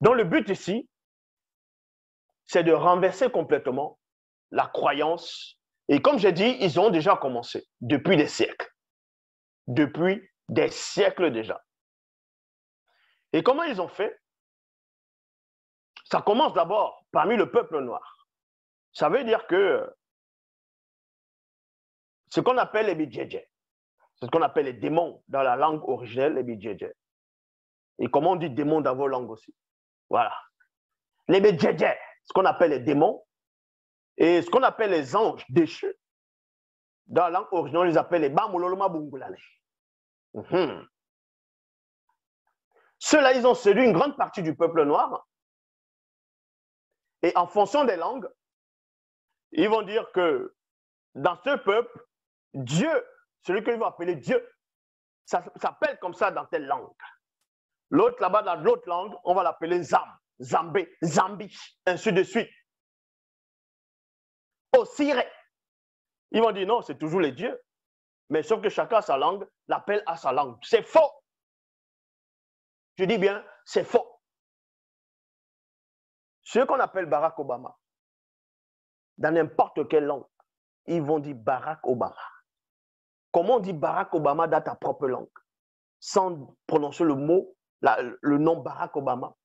Donc le but ici, c'est de renverser complètement la croyance. Et comme j'ai dit, ils ont déjà commencé depuis des siècles. Depuis des siècles déjà. Et comment ils ont fait? Ça commence d'abord parmi le peuple noir. Ça veut dire que ce qu'on appelle les bidjedje, c'est ce qu'on appelle les démons dans la langue originelle, les bidjedje. Et comment on dit démons dans vos langues aussi? Voilà. Les bidjedje, ce qu'on appelle les démons, et ce qu'on appelle les anges déchus, dans la langue originale, on les appelle les bamololoma bungulale. Ceux-là, ils ont séduit une grande partie du peuple noir. Et en fonction des langues, ils vont dire que dans ce peuple, Dieu, celui qu'ils vont appeler Dieu, ça s'appelle comme ça dans telle langue. L'autre là-bas, dans l'autre langue, on va l'appeler Zam, Zambé, Zambi, ainsi de suite. Osiré. Ils vont dire non, c'est toujours les dieux. Mais sauf que chacun a sa langue, l'appelle à sa langue. C'est faux. Je dis bien, c'est faux. Ceux qu'on appelle Barack Obama, dans n'importe quelle langue, ils vont dire Barack Obama. Comment on dit Barack Obama dans ta propre langue? Sans prononcer le mot, le nom Barack Obama.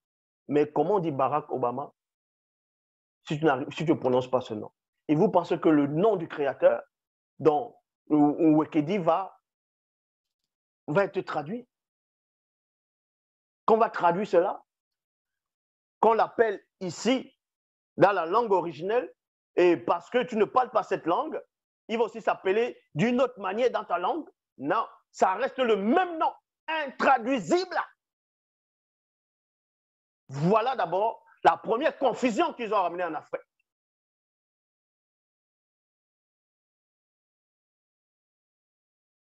Mais comment on dit Barack Obama si tu ne prononces pas ce nom? Et vous pensez que le nom du créateur dans Wekedi va être traduit? Qu'on va traduire cela? Qu'on l'appelle ici, dans la langue originelle, et parce que tu ne parles pas cette langue, il va aussi s'appeler d'une autre manière dans ta langue? Non, ça reste le même nom, intraduisible. Voilà d'abord la première confusion qu'ils ont ramenée en Afrique.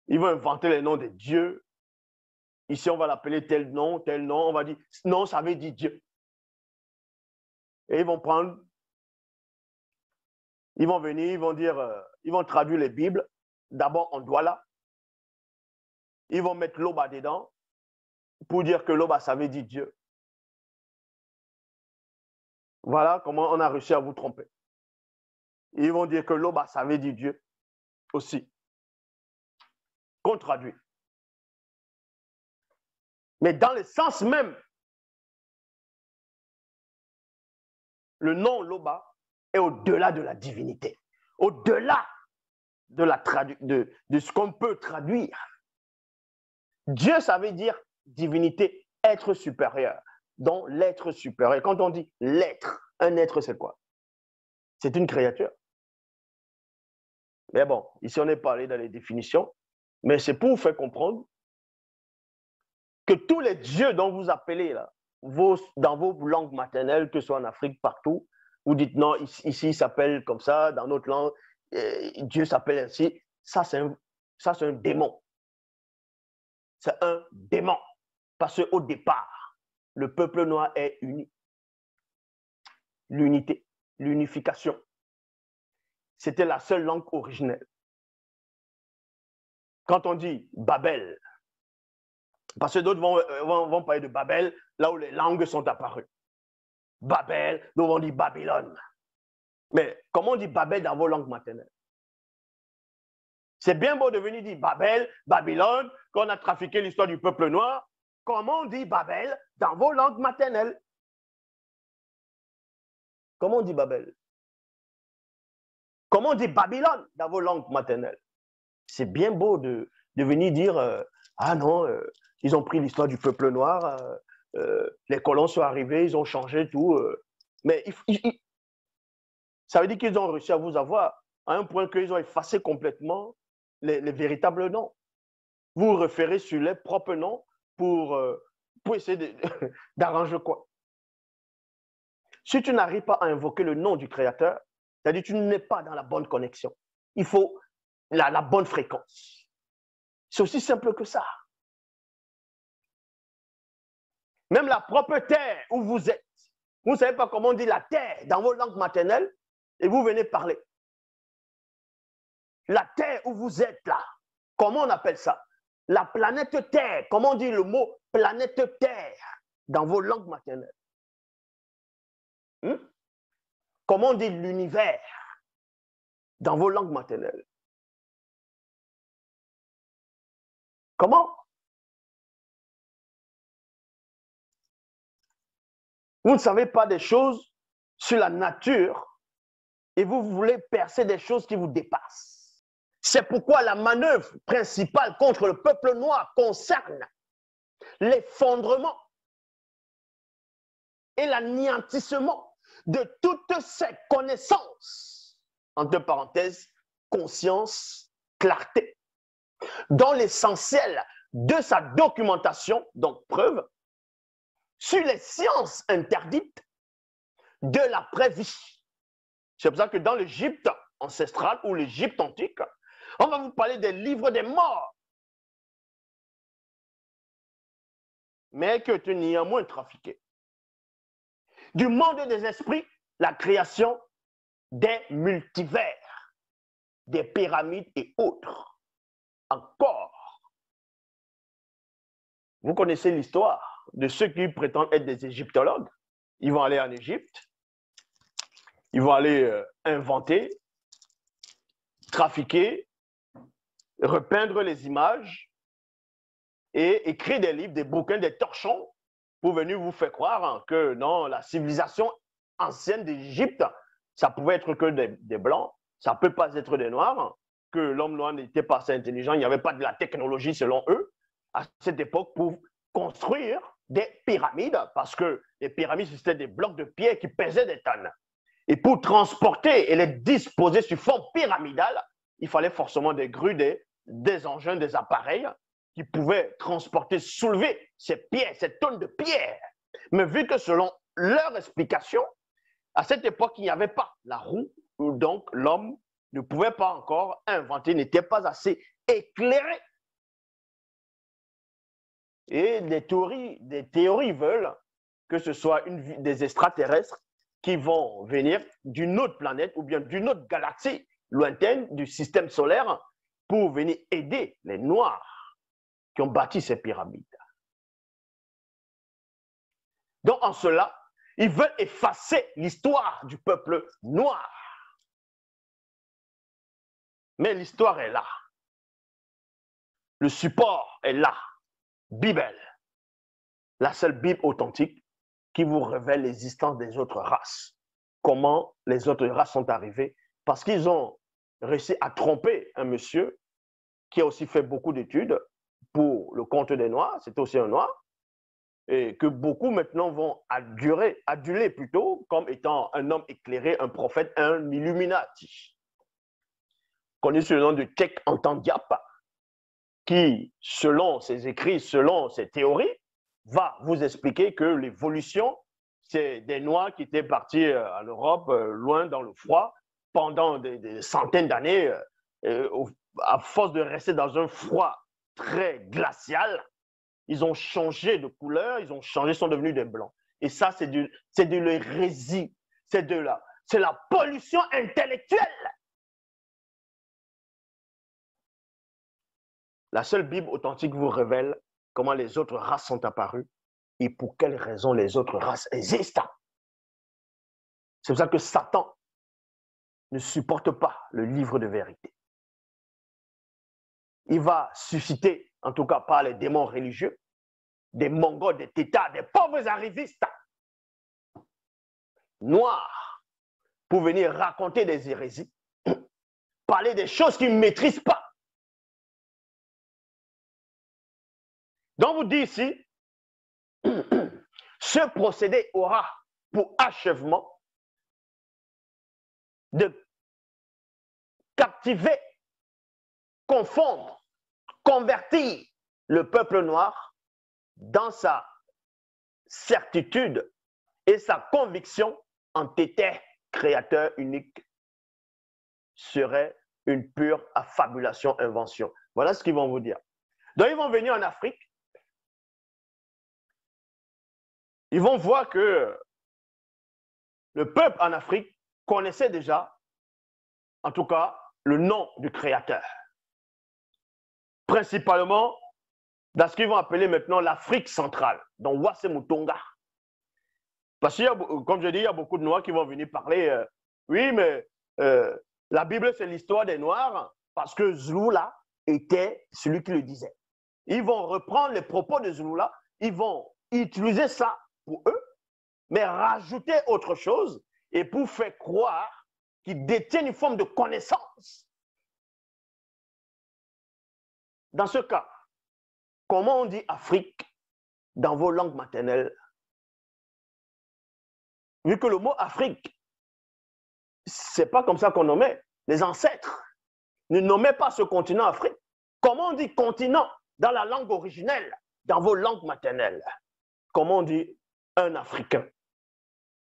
Ils vont inventer les noms des dieux. Ici, on va l'appeler tel nom, on va dire non, ça veut dire Dieu. Et ils vont prendre, ils vont venir, ils vont dire, ils vont traduire les Bibles, d'abord en Douala. Ils vont mettre Loba dedans pour dire que Loba, ça veut dire Dieu. Voilà comment on a réussi à vous tromper. Ils vont dire que Loba, ça veut dire Dieu aussi. Qu'on traduit. Mais dans le sens même, le nom Loba est au-delà de la divinité, au-delà de ce qu'on peut traduire. Dieu, ça veut dire divinité, être supérieur, donc l'être supérieur. Quand on dit l'être, un être, c'est quoi? C'est une créature. Mais bon, ici, on n'est pas allé dans les définitions, mais c'est pour vous faire comprendre que tous les dieux dont vous appelez là, dans vos langues maternelles, que ce soit en Afrique, partout, vous dites non, ici il s'appelle comme ça, dans notre langue, Dieu s'appelle ainsi. Ça, c'est un démon. C'est un démon. Parce qu'au départ, le peuple noir est uni. L'unité, l'unification. C'était la seule langue originelle. Quand on dit Babel, parce que d'autres vont parler de Babel, là où les langues sont apparues. Babel, d'autres vont dire Babylone. Mais comment on dit Babel dans vos langues maternelles? C'est bien beau de venir dire Babel, Babylone, qu'on a trafiqué l'histoire du peuple noir. Comment on dit Babel dans vos langues maternelles? Comment on dit Babel? Comment on dit Babylone dans vos langues maternelles? C'est bien beau de venir dire ah non, ils ont pris l'histoire du peuple noir, les colons sont arrivés, ils ont changé tout. Mais ça veut dire qu'ils ont réussi à vous avoir à un point qu'ils ont effacé complètement les véritables noms. Vous vous référez sur les propres noms pour essayer d'arranger quoi? Si tu n'arrives pas à invoquer le nom du Créateur, c'est-à-dire que tu n'es pas dans la bonne connexion. Il faut la bonne fréquence. C'est aussi simple que ça. Même la propre terre où vous êtes, vous ne savez pas comment on dit la terre dans vos langues maternelles et vous venez parler. La terre où vous êtes là, comment on appelle ça? La planète Terre, comment on dit le mot planète Terre dans vos langues maternelles? Comment on dit l'univers dans vos langues maternelles? Comment? Vous ne savez pas des choses sur la nature et vous voulez percer des choses qui vous dépassent. C'est pourquoi la manœuvre principale contre le peuple noir concerne l'effondrement et l'anéantissement de toutes ces connaissances, entre parenthèses, conscience, clarté, dont l'essentiel de sa documentation, donc preuve, sur les sciences interdites de l'après-vie. C'est pour ça que dans l'Égypte ancestrale ou l'Égypte antique, on va vous parler des livres des morts, mais que tu néanmoins trafiqué. Du monde des esprits, la création des multivers, des pyramides et autres. Encore, vous connaissez l'histoire de ceux qui prétendent être des égyptologues. Ils vont aller en Égypte, ils vont aller inventer, trafiquer, repeindre les images et écrire des livres, des bouquins, des torchons pour venir vous faire croire que non, la civilisation ancienne d'Égypte, ça pouvait être que des blancs, ça ne peut pas être des noirs, que l'homme noir n'était pas assez intelligent, il n'y avait pas de la technologie selon eux à cette époque pour construire des pyramides, parce que les pyramides, c'était des blocs de pierre qui pesaient des tonnes. Et pour transporter et les disposer sur forme pyramidale, il fallait forcément des grues, des engins, des appareils qui pouvaient transporter, soulever ces pierres, ces tonnes de pierres. Mais vu que selon leur explication, à cette époque, il n'y avait pas la roue, donc l'homme ne pouvait pas encore inventer, n'était pas assez éclairé. Et des théories veulent que ce soit des extraterrestres qui vont venir d'une autre planète ou bien d'une autre galaxie lointaine du système solaire pour venir aider les Noirs qui ont bâti ces pyramides. Donc, en cela, ils veulent effacer l'histoire du peuple noir. Mais l'histoire est là. Le support est là. Bible. La seule Bible authentique qui vous révèle l'existence des autres races. Comment les autres races sont arrivées. Parce qu'ils ont réussi à tromper un monsieur qui a aussi fait beaucoup d'études pour le compte des Noirs. C'était aussi un Noir. Et que beaucoup maintenant vont aduler plutôt comme étant un homme éclairé, un prophète, un Illuminati. Connu sous le nom de Cheikh Anta Diop, qui, selon ses écrits, selon ses théories, va vous expliquer que l'évolution, c'est des Noirs qui étaient partis en Europe, loin dans le froid, pendant des centaines d'années, à force de rester dans un froid très glacial, ils ont changé de couleur, ils sont devenus des blancs. Et ça, c'est de l'hérésie, c'est la pollution intellectuelle. La seule Bible authentique vous révèle comment les autres races sont apparues et pour quelles raisons les autres races existent. C'est pour ça que Satan ne supporte pas le livre de vérité. Il va susciter, en tout cas par les démons religieux, des mongols, des tétards, des pauvres arrivistes noirs pour venir raconter des hérésies, parler des choses qu'ils ne maîtrisent pas. Donc, vous dit ici, ce procédé aura pour achèvement de captiver, confondre, convertir le peuple noir dans sa certitude et sa conviction en Tété, créateur unique, serait une pure affabulation, invention. Voilà ce qu'ils vont vous dire. Donc, ils vont venir en Afrique. Ils vont voir que le peuple en Afrique connaissait déjà, en tout cas, le nom du Créateur. Principalement dans ce qu'ils vont appeler maintenant l'Afrique centrale, dans Ouassemutonga. Parce que, comme je dis, il y a beaucoup de Noirs qui vont venir parler. Oui, mais la Bible, c'est l'histoire des Noirs parce que Zulula était celui qui le disait. Ils vont reprendre les propos de Zulula, ils vont utiliser ça pour eux, mais rajouter autre chose et pour faire croire qu'ils détiennent une forme de connaissance. Dans ce cas, comment on dit Afrique dans vos langues maternelles? Vu que le mot Afrique, c'est pas comme ça qu'on nommait. Les ancêtres ne nommaient pas ce continent Afrique. Comment on dit continent dans la langue originelle, dans vos langues maternelles? Comment on dit un Africain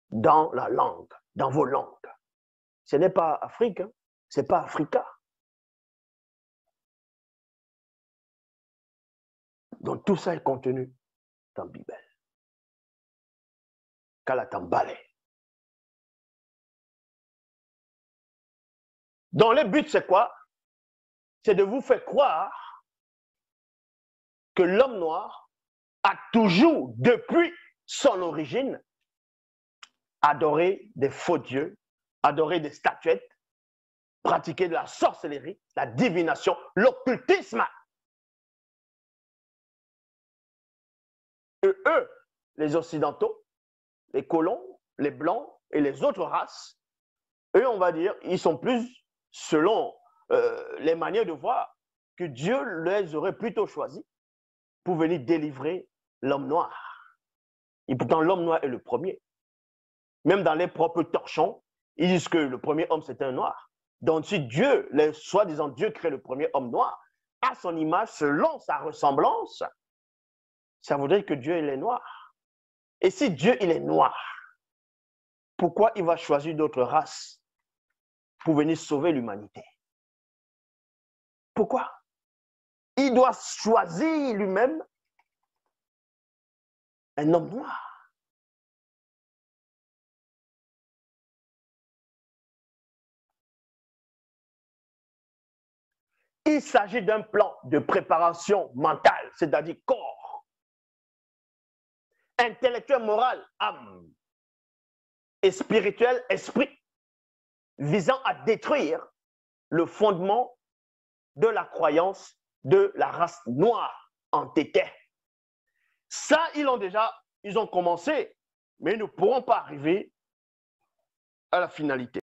dans la langue, dans vos langues? Ce n'est pas Afrique, hein? Ce n'est pas Africa. Donc tout ça est contenu dans la Bible. Kalatambale. Donc le but c'est quoi? C'est de vous faire croire que l'homme noir a toujours, depuis son origine, adoré des faux dieux, adoré des statuettes, pratiqué de la sorcellerie, la divination, l'occultisme. Et eux, les Occidentaux, les colons, les Blancs et les autres races, eux, on va dire, ils sont plus selon les manières de voir que Dieu les aurait plutôt choisis pour venir délivrer l'homme noir. Et pourtant, l'homme noir est le premier. Même dans les propres torchons, ils disent que le premier homme, c'était un noir. Donc, si Dieu, soi-disant Dieu crée le premier homme noir, à son image, selon sa ressemblance, ça voudrait que Dieu, il est noir. Et si Dieu, il est noir, pourquoi il va choisir d'autres races pour venir sauver l'humanité? Pourquoi? Il doit choisir lui-même un homme noir. Il s'agit d'un plan de préparation mentale, c'est-à-dire corps, intellectuel, moral, âme, et spirituel, esprit, visant à détruire le fondement de la croyance de la race noire en Tété. Ça, ils ont commencé, mais ils ne pourront pas arriver à la finalité.